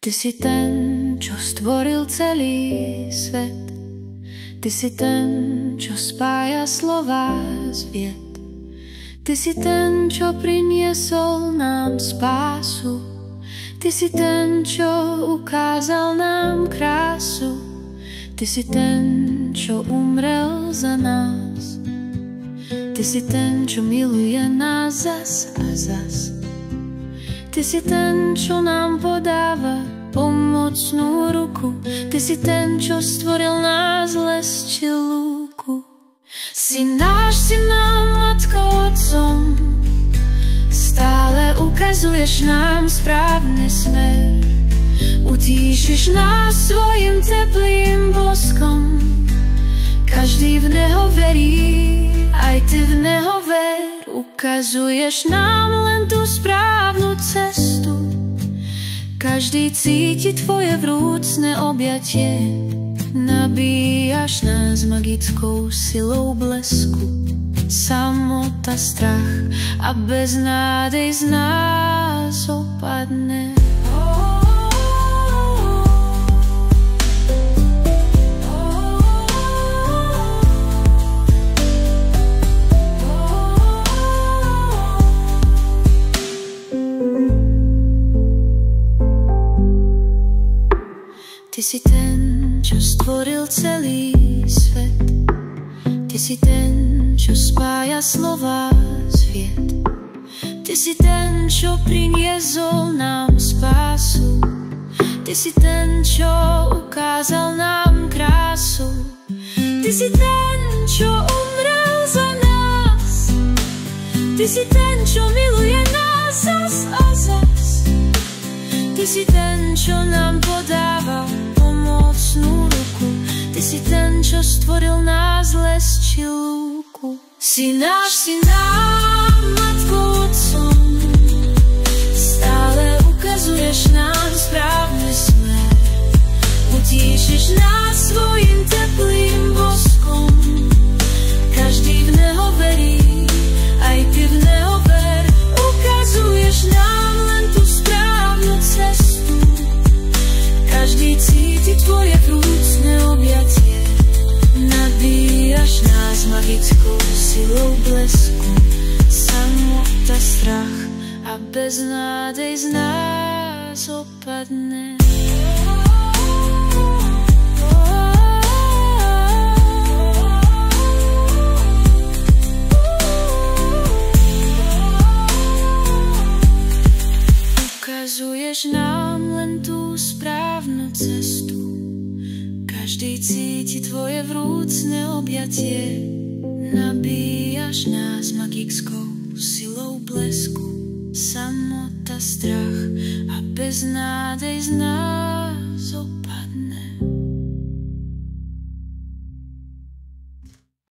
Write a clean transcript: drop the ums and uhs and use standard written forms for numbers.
Ty si ten, čo stvoril celý svet. Ty si ten, čo spája slová z vied. Ty si ten, čo priniesol nám spásu. Ty si ten, čo ukázal nám krásu. Ty si ten, čo umrel za nás. Ty si ten, čo miluje nás zas a zas. Ty si ten, čo nám podáva pomocnú ruku. Ty si ten, čo stvoril nás les či lúku. Si náš, si nám matkou, otcom. Stále ukazuješ nám správny smer. Utíšiš nás svojim teplým boskom. Každý v neho verí, aj ty v neho ver. Ukazuješ nám len tú správnu cestu. Každý cíti tvoje vrúcne objatie. Nabíjaš nás magickou silou blesku. Samota, strach a beznádej z nás opadne. Ty si ten, čo stvoril celý svet. Ty si ten, čo spája slová z vied. Ty si ten, čo priniesol nám spásu. Ty si ten, čo ukázal nám krásu. Ty si ten, čo umrel za nás. Ty si ten, čo miluje nás zas a zas. Ty si ten, čo nám podáva pomocnú ruku. Ty si ten, čo stvoril nás les či lúku. Si náš, si nám matkou, otcom. Stále ukazuješ nám správny smer. Utíšiš nás svojim teplým boskom. Každý v neho verí, aj ty v neho ver. Ukazuješ nám len tú správnu cestu. Každý cíti tvoje vrúcne objatie. Nabíjaš nás magickou silou blesku. Samota, strach a beznádej z nás opadne. Ukazuješ nám len tú správnu cestu. Každý cíti tvoje vrúcne objatie. Nabíjaš nás magickou silou blesku. Samota, strach a beznádej z nás